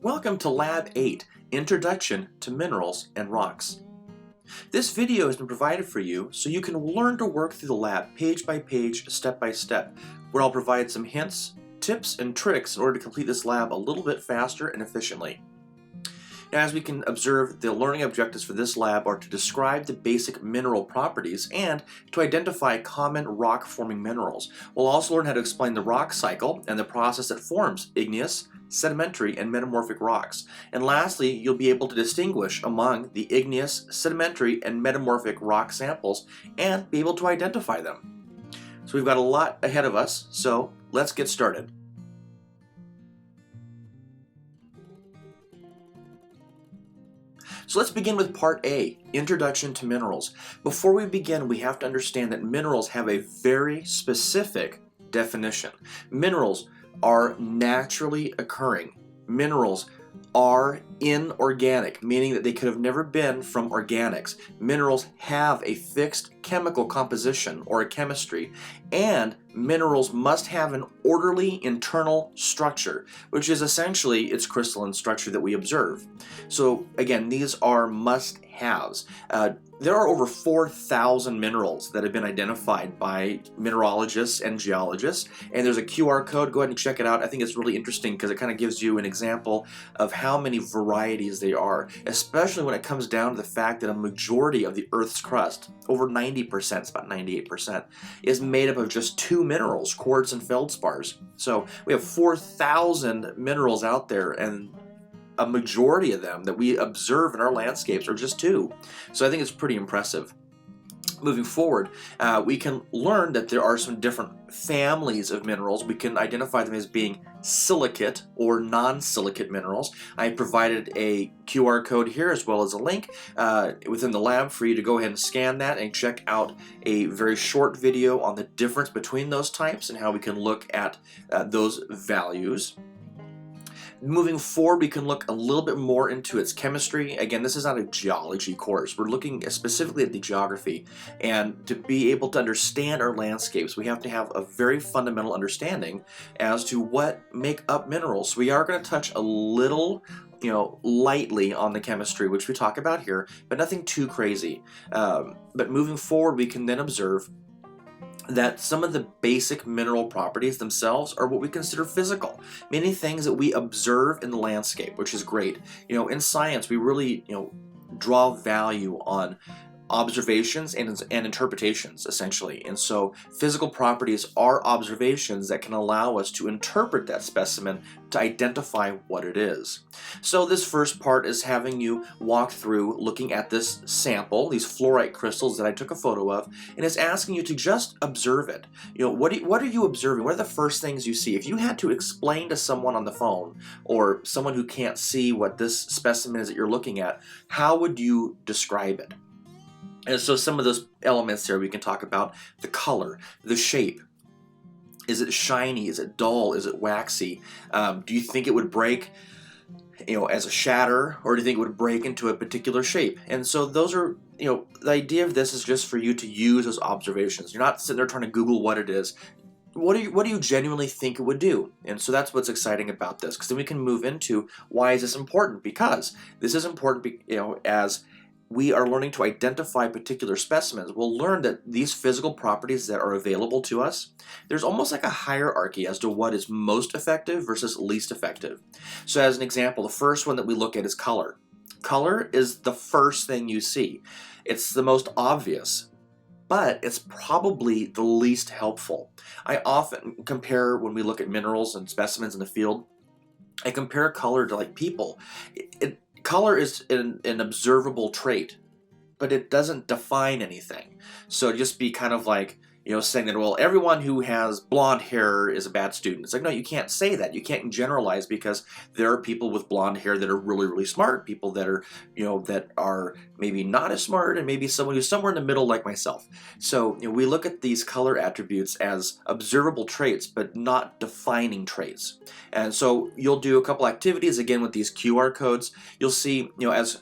Welcome to Lab 8, Introduction to Minerals and Rocks. This video has been provided for you so you can learn to work through the lab page by page, step by step, where I'll provide some hints, tips, and tricks in order to complete this lab a little bit faster and efficiently. Now, as we can observe, the learning objectives for this lab are to describe the basic mineral properties and to identify common rock-forming minerals. We'll also learn how to explain the rock cycle and the process that forms igneous, sedimentary, and metamorphic rocks. And lastly, you'll be able to distinguish among the igneous, sedimentary, and metamorphic rock samples and be able to identify them. So we've got a lot ahead of us, so let's get started. So let's begin with Part A, Introduction to Minerals. Before we begin, we have to understand that minerals have a very specific definition. Minerals are naturally occurring. Minerals are inorganic, meaning that they could have never been from organics. Minerals have a fixed chemical composition or a chemistry, and minerals must have an orderly internal structure, which is essentially its crystalline structure that we observe. So again, these are must-haves. There are over 4,000 minerals that have been identified by mineralogists and geologists, and there's a QR code. Go ahead and check it out. I think it's really interesting because it kind of gives you an example of how many varieties they are, especially when it comes down to the fact that a majority of the Earth's crust, over 90%, it's about 98%, is made up of just two minerals, quartz and feldspars. So we have 4,000 minerals out there, and a majority of them that we observe in our landscapes are just two. So I think it's pretty impressive. Moving forward, we can learn that there are some different families of minerals. We can identify them as being silicate or non-silicate minerals. I provided a QR code here as well as a link within the lab for you to go ahead and scan that and check out a very short video on the difference between those types and how we can look at those values. Moving forward, we can look a little bit more into its chemistry. Again, this is not a geology course. We're looking specifically at the geography. And to be able to understand our landscapes, we have to have a very fundamental understanding as to what make up minerals. We are going to touch a little lightly on the chemistry, which we talk about here, but nothing too crazy. But moving forward, we can then observe that some of the basic mineral properties themselves are what we consider physical. Many things that we observe in the landscape, which is great. In science, we really, draw value on observations and interpretations, essentially. And so physical properties are observations that can allow us to interpret that specimen to identify what it is. So this first part is having you walk through looking at this sample, these fluorite crystals that I took a photo of, and it's asking you to just observe it. What are you observing? What are the first things you see? If you had to explain to someone on the phone or someone who can't see what this specimen is that you're looking at, how would you describe it? And so some of those elements there we can talk about: the color, the shape. Is it shiny? Is it dull? Is it waxy? Do you think it would break, as a shatter, or do you think it would break into a particular shape? And so those are, the idea of this is just for you to use those observations. You're not sitting there trying to Google what it is. What do you genuinely think it would do? And so that's what's exciting about this, because then we can move into why is this important? Because this is important, as we are learning to identify particular specimens. We'll learn that these physical properties that are available to us, there's almost like a hierarchy as to what is most effective versus least effective. So as an example, the first one that we look at is color. Color is the first thing you see. It's the most obvious, but it's probably the least helpful. I often compare, when we look at minerals and specimens in the field, I compare color to like people. Color is an observable trait, but it doesn't define anything. So just be kind of like, saying that, well, everyone who has blonde hair is a bad student. It's like, no, you can't say that. You can't generalize, because there are people with blonde hair that are really, really smart, people that are, that are maybe not as smart, and maybe someone who's somewhere in the middle like myself. So we look at these color attributes as observable traits, but not defining traits. And so you'll do a couple activities, again, with these QR codes. You'll see, as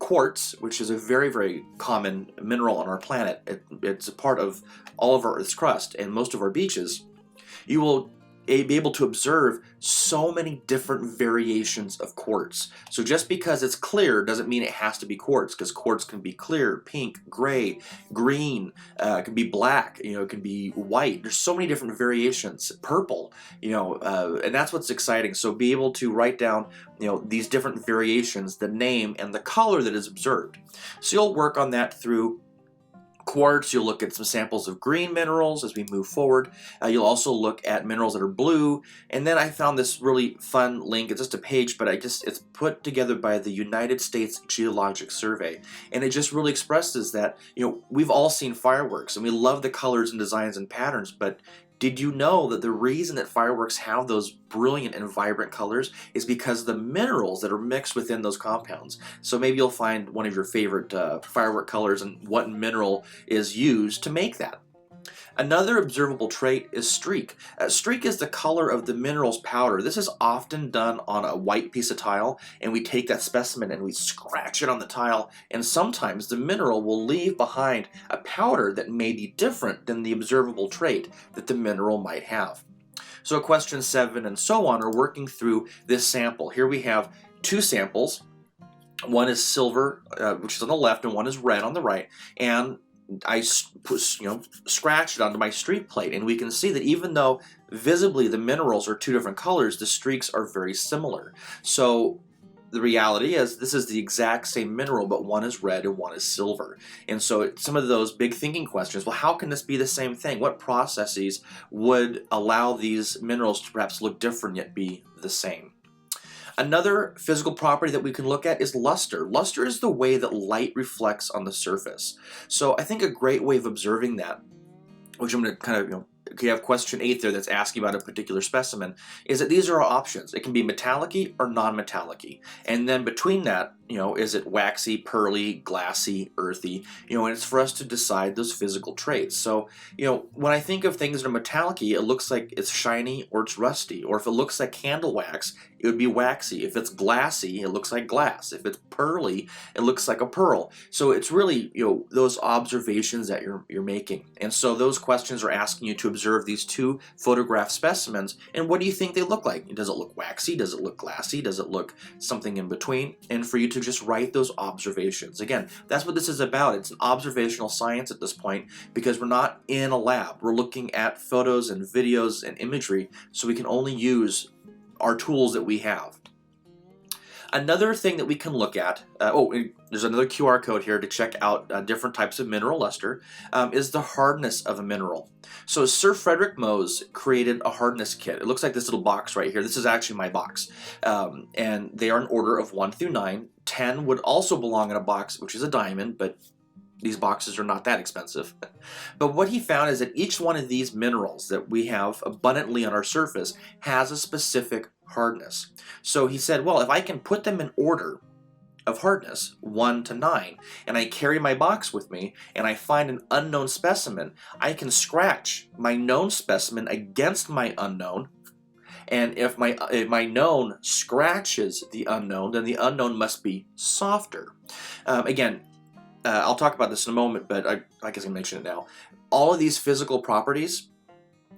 quartz, which is a very, very common mineral on our planet. It's a part of all of our Earth's crust and most of our beaches. You will be able to observe so many different variations of quartz. So just because it's clear doesn't mean it has to be quartz, because quartz can be clear, pink, gray, green, it can be black, it can be white. There's so many different variations, purple, and that's what's exciting. So be able to write down, these different variations, the name and the color that is observed. So you'll work on that through quartz. You'll look at some samples of green minerals as we move forward. You'll also look at minerals that are blue. And then I found this really fun link. It's just a page, but it's put together by the United States Geologic Survey. And it just really expresses that, we've all seen fireworks and we love the colors and designs and patterns, but did you know that the reason that fireworks have those brilliant and vibrant colors is because of the minerals that are mixed within those compounds? So maybe you'll find one of your favorite firework colors and what mineral is used to make that. Another observable trait is streak. Streak is the color of the mineral's powder. This is often done on a white piece of tile, and we take that specimen and we scratch it on the tile, and sometimes the mineral will leave behind a powder that may be different than the observable trait that the mineral might have. So question 7 and so on are working through this sample. Here we have 2 samples. One is silver, which is on the left, and one is red on the right, and I scratched it onto my streak plate, and we can see that even though visibly the minerals are 2 different colors, the streaks are very similar. So the reality is this is the exact same mineral, but one is red and one is silver. And so some of those big thinking questions, well, how can this be the same thing? What processes would allow these minerals to perhaps look different yet be the same? Another physical property that we can look at is luster. Luster is the way that light reflects on the surface. So I think a great way of observing that, which I'm going to kind of, you have question 8 there that's asking about a particular specimen, is that these are our options. It can be metallic-y or non-metallic-y. And then between that, is it waxy, pearly, glassy, earthy? And it's for us to decide those physical traits. So, when I think of things that are metallic-y, it looks like it's shiny or it's rusty. Or if it looks like candle wax, it would be waxy. If it's glassy, it looks like glass. If it's pearly, it looks like a pearl. So it's really, those observations that you're making. And so those questions are asking you to observe these 2 photographed specimens, and what do you think they look like? Does it look waxy? Does it look glassy? Does it look something in between? And for you to just write those observations. Again, that's what this is about. It's an observational science at this point, because we're not in a lab. We're looking at photos and videos and imagery, so we can only use our tools that we have. Another thing that we can look at, there's another QR code here to check out different types of mineral luster, is the hardness of a mineral. So Sir Frederick Mohs created a hardness kit. It looks like this little box right here. This is actually my box. And they are in order of 1 through 9. 10 would also belong in a box, which is a diamond, but these boxes are not that expensive. But what he found is that each one of these minerals that we have abundantly on our surface has a specific hardness. So he said, well, if I can put them in order of hardness, 1 to 9, and I carry my box with me, and I find an unknown specimen, I can scratch my known specimen against my unknown, and if my known scratches the unknown, then the unknown must be softer. Again, I'll talk about this in a moment, but I guess I can mention it now. All of these physical properties,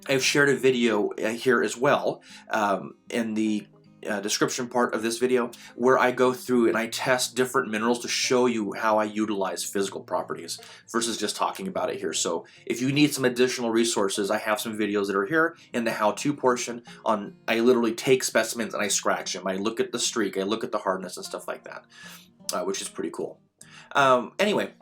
I've shared a video here as well in the description part of this video, where I go through and I test different minerals to show you how I utilize physical properties versus just talking about it here. So if you need some additional resources, I have some videos that are here in the how-to portion on, I literally take specimens and I scratch them. I look at the streak, I look at the hardness and stuff like that, which is pretty cool. Anyway,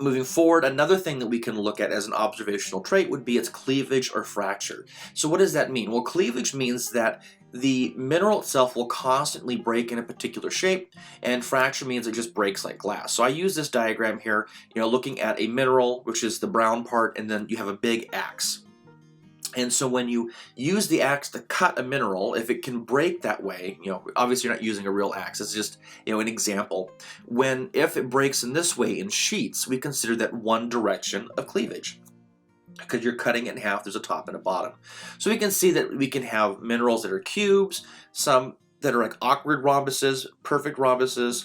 moving forward, another thing that we can look at as an observational trait would be its cleavage or fracture. So what does that mean? Well, cleavage means that the mineral itself will constantly break in a particular shape, and fracture means it just breaks like glass. So I use this diagram here, looking at a mineral, which is the brown part, and then you have a big axe. And so when you use the axe to cut a mineral, if it can break that way, obviously you're not using a real axe, it's just, an example. If it breaks in this way in sheets, we consider that one direction of cleavage, because you're cutting it in half, there's a top and a bottom. So we can see that we can have minerals that are cubes, some that are like awkward rhombuses, perfect rhombuses,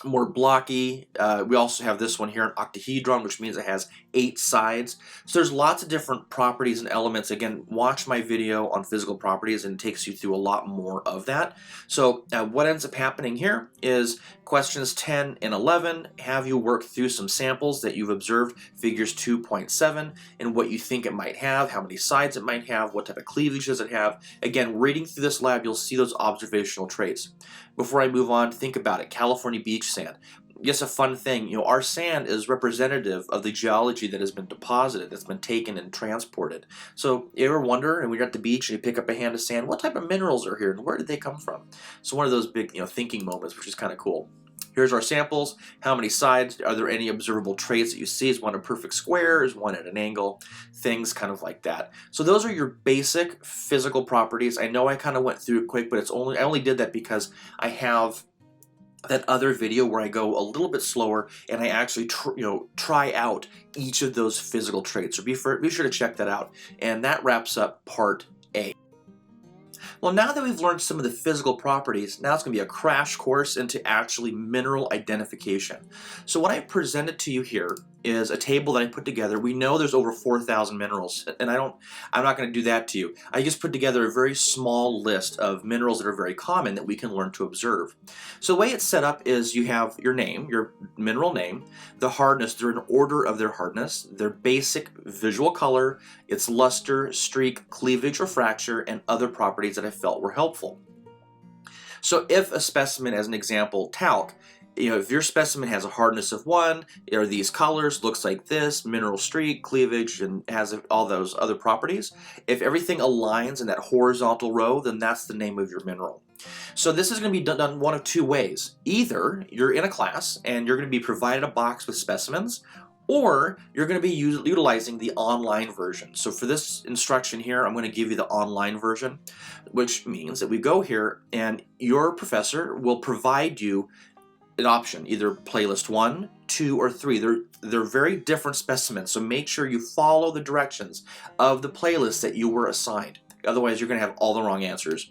more blocky. We also have this one here, an octahedron, which means it has 8 sides. So there's lots of different properties and elements. Again, watch my video on physical properties and it takes you through a lot more of that. So what ends up happening here is questions 10 and 11 have you work through some samples that you've observed, figures 2.7, and what you think it might have, how many sides it might have, what type of cleavage does it have. Again, reading through this lab, you'll see those observational traits. Before I move on, think about it. California beach sand. Just a fun thing, our sand is representative of the geology that has been deposited, that's been taken and transported. So you ever wonder, and when you're at the beach and you pick up a hand of sand, what type of minerals are here and where did they come from? So one of those big thinking moments, which is kind of cool. Here's our samples. How many sides? Are there any observable traits that you see? Is one a perfect square? Is one at an angle? Things kind of like that. So those are your basic physical properties. I know I kind of went through it quick, but I only did that because I have that other video where I go a little bit slower and I actually try out each of those physical traits. So be sure to check that out. And that wraps up part A. Well, now that we've learned some of the physical properties, now it's going to be a crash course into actually mineral identification. So what I presented to you here is a table that I put together. We know there's over 4,000 minerals, and I'm not going to do that to you. I just put together a very small list of minerals that are very common that we can learn to observe. So the way it's set up is you have your name, your mineral name, the hardness, they're in order of their hardness, their basic visual color, its luster, streak, cleavage or fracture, and other properties that I felt were helpful. So if a specimen, as an example, talc, if your specimen has a hardness of 1, or these colors, looks like this, mineral streak, cleavage, and has all those other properties, if everything aligns in that horizontal row, then that's the name of your mineral. So this is going to be done one of 2 ways. Either you're in a class and you're going to be provided a box with specimens, or you're going to be utilizing the online version. So for this instruction here, I'm going to give you the online version, which means that we go here and your professor will provide you an option, either playlist 1, 2, or 3. They're very different specimens, so make sure you follow the directions of the playlist that you were assigned. Otherwise, you're going to have all the wrong answers.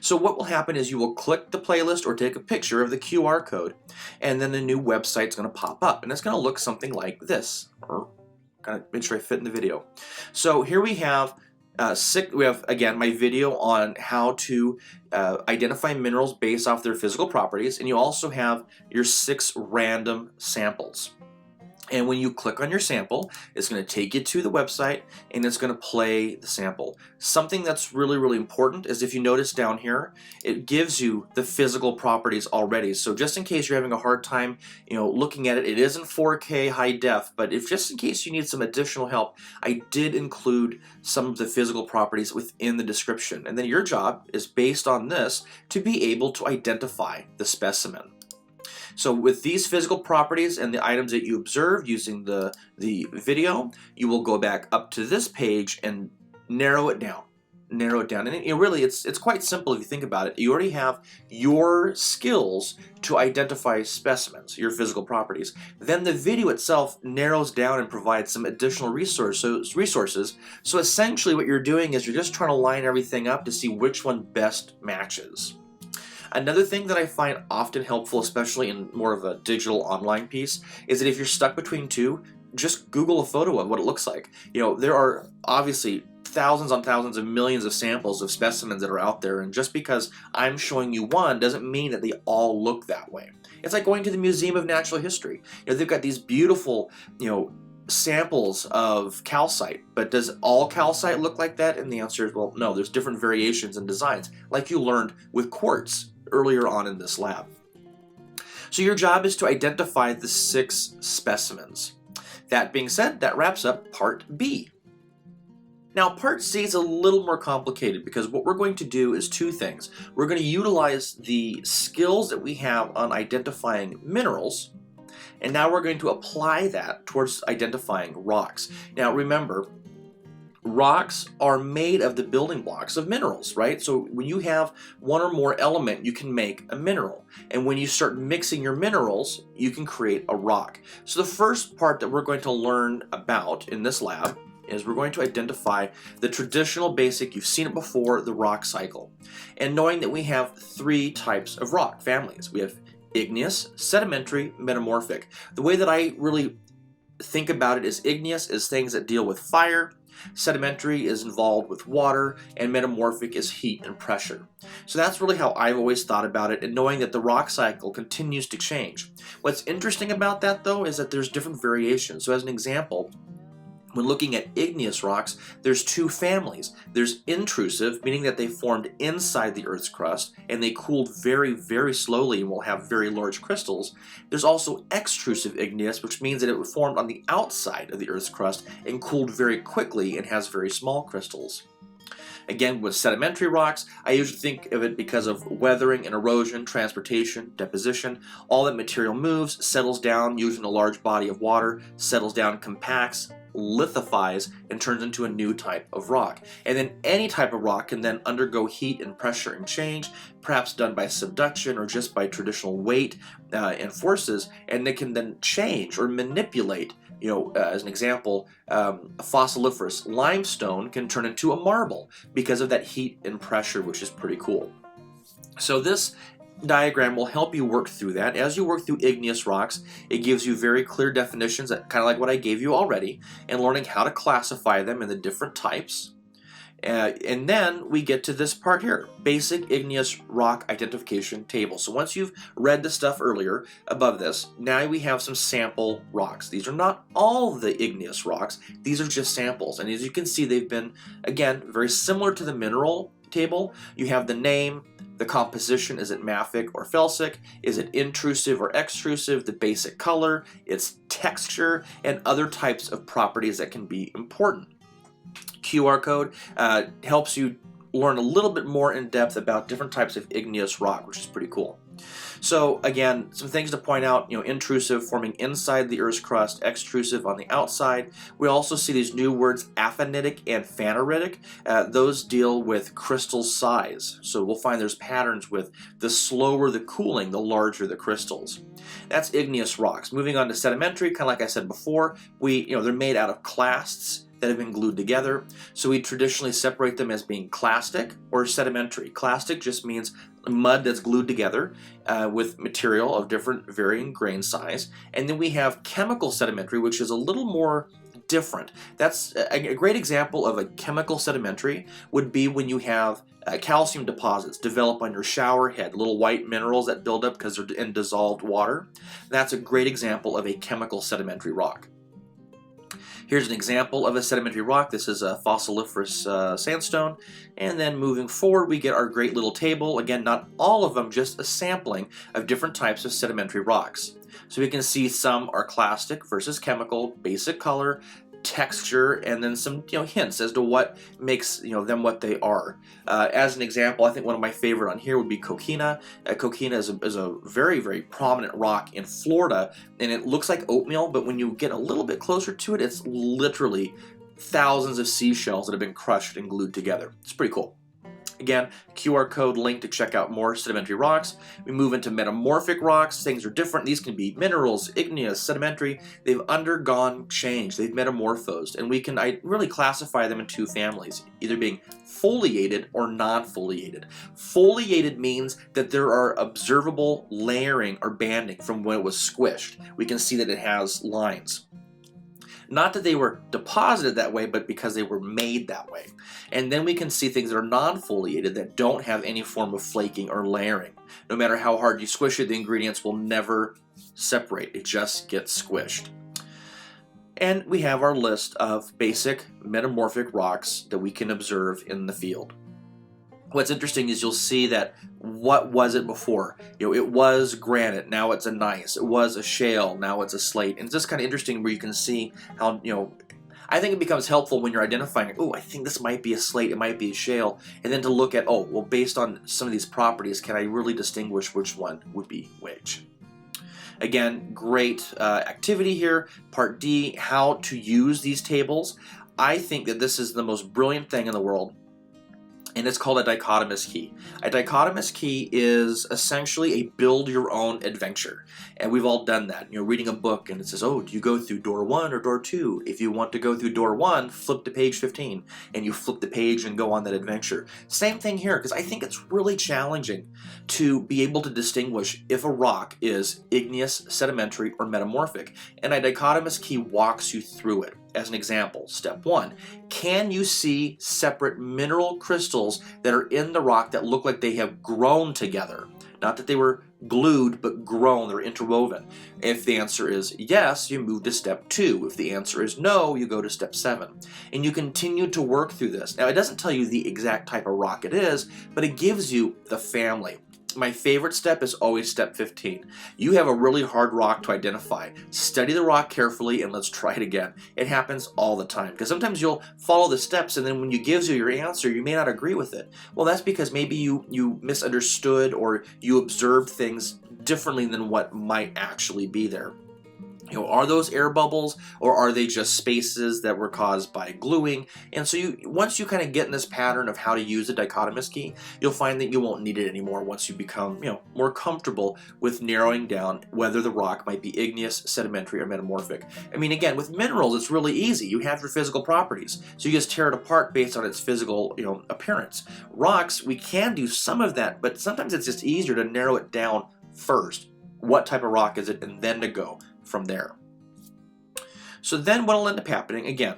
So what will happen is you will click the playlist or take a picture of the QR code, and then the new website's going to pop up, and it's going to look something like this. Kind of make sure I fit in the video. So here we have again my video on how to identify minerals based off their physical properties, and you also have your 6 random samples. And when you click on your sample, it's going to take you to the website and it's going to play the sample. Something that's really, really important is if you notice down here, it gives you the physical properties already. So just in case you're having a hard time, looking at it, it isn't 4K high def, but if just in case you need some additional help, I did include some of the physical properties within the description. And then your job is based on this to be able to identify the specimen. So with these physical properties and the items that you observed using the video, you will go back up to this page and narrow it down. And really, it's quite simple if you think about it. You already have your skills to identify specimens, your physical properties. Then the video itself narrows down and provides some additional resources. So essentially what you're doing is you're just trying to line everything up to see which one best matches. Another thing that I find often helpful, especially in more of a digital online piece, is that if you're stuck between 2, just Google a photo of what it looks like. There are obviously thousands on thousands of millions of samples of specimens that are out there, and just because I'm showing you one doesn't mean that they all look that way. It's like going to the Museum of Natural History. They've got these beautiful, samples of calcite, but does all calcite look like that? And the answer is, well, no, there's different variations and designs, like you learned with quartz earlier on in this lab. So your job is to identify the 6 specimens. That being said, that wraps up part B. Now part C is a little more complicated because what we're going to do is 2 things. We're going to utilize the skills that we have on identifying minerals, and now we're going to apply that towards identifying rocks. Now remember, rocks are made of the building blocks of minerals, right? So when you have one or more element, you can make a mineral. And when you start mixing your minerals, you can create a rock. So the first part that we're going to learn about in this lab is we're going to identify the traditional basic, you've seen it before, the rock cycle. And knowing that we have 3 types of rock families. We have igneous, sedimentary, metamorphic. The way that I really think about it as igneous as things that deal with fire, sedimentary is involved with water, and metamorphic is heat and pressure. So that's really how I've always thought about it, and knowing that the rock cycle continues to change. What's interesting about that though is that there's different variations. So as an example, when looking at igneous rocks, there's two families. There's intrusive, meaning that they formed inside the Earth's crust and they cooled very, very slowly and will have very large crystals. There's also extrusive igneous, which means that it formed on the outside of the Earth's crust and cooled very quickly and has very small crystals. Again, with sedimentary rocks, I usually think of it because of weathering and erosion, transportation, deposition. All that material moves, settles down using a large body of water, settles down, compacts, lithifies, and turns into a new type of rock. And then any type of rock can then undergo heat and pressure and change, perhaps done by subduction or just by traditional weight and forces, and they can then change or manipulate. As an example, a fossiliferous limestone can turn into a marble because of that heat and pressure, which is pretty cool. So this diagram will help you work through that. As you work through igneous rocks, it gives you very clear definitions, kind of like what I gave you already, and learning how to classify them in the different types. And then we get to this part here, basic igneous rock identification table. So once you've read the stuff earlier above this, now we have some sample rocks. These are not all the igneous rocks, these are just samples. And as you can see, they've been, again, very similar to the mineral table. You have the name, the composition, is it mafic or felsic, is it intrusive or extrusive, the basic color, its texture, and other types of properties that can be important. QR code helps you learn a little bit more in depth about different types of igneous rock, which is pretty cool. So again, some things to point out, intrusive, forming inside the Earth's crust, extrusive on the outside. We also see these new words, aphanitic and phaneritic. Those deal with crystal size. So we'll find there's patterns with the slower the cooling, the larger the crystals. That's igneous rocks. Moving on to sedimentary, kind of like I said before, they're made out of clasts that have been glued together. So we traditionally separate them as being clastic or sedimentary. Clastic just means mud that's glued together with material of different varying grain size. And then we have chemical sedimentary, which is a little more different. That's a great example of a chemical sedimentary would be when you have calcium deposits develop on your shower head, little white minerals that build up because they're in dissolved water. That's a great example of a chemical sedimentary rock. Here's an example of a sedimentary rock. This is a fossiliferous sandstone. And then moving forward, we get our great little table. Again, not all of them, just a sampling of different types of sedimentary rocks. So we can see some are clastic versus chemical, basic color, texture, and then some hints as to what makes them what they are. As an example, I think one of my favorite on here would be coquina. Coquina is a very, very prominent rock in Florida, and it looks like oatmeal, but when you get a little bit closer to it, it's literally thousands of seashells that have been crushed and glued together. It's pretty cool. Again, QR code link to check out more sedimentary rocks. We move into metamorphic rocks. Things are different. These can be minerals, igneous, sedimentary. They've undergone change. They've metamorphosed. And we can really classify them in two families, either being foliated or non-foliated. Foliated means that there are observable layering or banding from when it was squished. We can see that it has lines. Not that they were deposited that way, but because they were made that way. And then we can see things that are non-foliated that don't have any form of flaking or layering. No matter how hard you squish it, the ingredients will never separate. It just gets squished. And we have our list of basic metamorphic rocks that we can observe in the field. What's interesting is you'll see that what was it before? It was granite, now it's a gneiss. It was a shale, now it's a slate. And it's just kind of interesting where you can see how, I think it becomes helpful when you're identifying, I think this might be a slate, it might be a shale, and then to look at, based on some of these properties, can I really distinguish which one would be which? Again, great activity here. Part D, how to use these tables. I think that this is the most brilliant thing in the world. and it's called a dichotomous key. A dichotomous key is essentially a build your own adventure. And we've all done that. You know, reading a book and it says, oh, do you go through door 1 or door 2? If you want to go through door 1, flip to page 15 and you flip the page and go on that adventure. Same thing here, because I think it's really challenging to be able to distinguish if a rock is igneous, sedimentary, or metamorphic. And a dichotomous key walks you through it. As an example, step 1, can you see separate mineral crystals that are in the rock that look like they have grown together? Not that they were glued, but grown, they're interwoven. If the answer is yes, you move to step 2. If the answer is no, you go to step 7. And you continue to work through this. Now, it doesn't tell you the exact type of rock it is, but it gives you the family. My favorite step is always step 15. You have a really hard rock to identify. Study the rock carefully and let's try it again. It happens all the time because sometimes you'll follow the steps and then when you gives you your answer, you may not agree with it. Well, that's because maybe you misunderstood or you observed things differently than what might actually be there. You know, are those air bubbles or are they just spaces that were caused by gluing? And so once you kind of get in this pattern of how to use the dichotomous key, you'll find that you won't need it anymore once you become, more comfortable with narrowing down whether the rock might be igneous, sedimentary, or metamorphic. I mean, again, with minerals, it's really easy. You have your physical properties, so you just tear it apart based on its physical, appearance. Rocks, we can do some of that, but sometimes it's just easier to narrow it down first. What type of rock is it, and then to go from there. So then what will end up happening, again,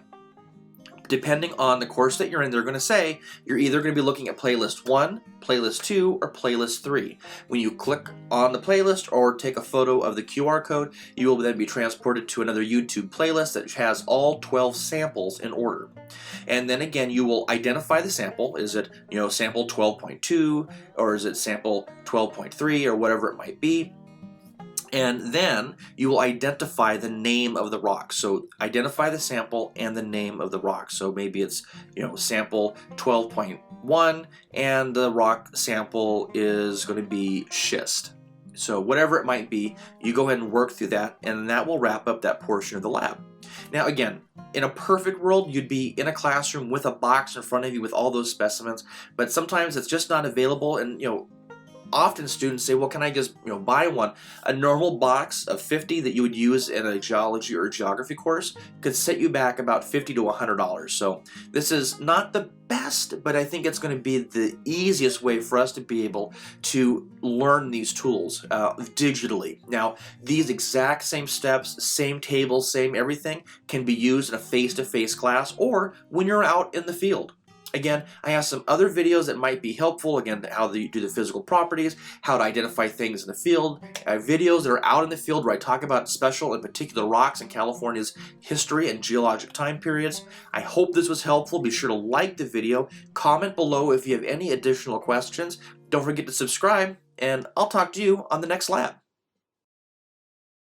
depending on the course that you're in, they're going to say you're either going to be looking at playlist 1, playlist 2, or playlist 3. When you click on the playlist or take a photo of the QR code, you will then be transported to another YouTube playlist that has all 12 samples in order. And then again, you will identify the sample. Is it, sample 12.2 or is it sample 12.3 or whatever it might be? And then you will identify the name of the rock. So identify the sample and the name of the rock. So maybe it's, sample 12.1 and the rock sample is going to be schist. So whatever it might be, you go ahead and work through that, and that will wrap up that portion of the lab. Now again, in a perfect world, you'd be in a classroom with a box in front of you with all those specimens, but sometimes it's just not available, and often students say, well, can I just buy one? A normal box of 50 that you would use in a geology or geography course could set you back about $50 to $100. So this is not the best, but I think it's going to be the easiest way for us to be able to learn these tools digitally. Now, these exact same steps, same tables, same everything can be used in a face-to-face class or when you're out in the field. Again, I have some other videos that might be helpful. Again, how you do the physical properties, how to identify things in the field. Videos that are out in the field where I talk about special and particular rocks in California's history and geologic time periods. I hope this was helpful. Be sure to like the video, comment below if you have any additional questions. Don't forget to subscribe, and I'll talk to you on the next lab.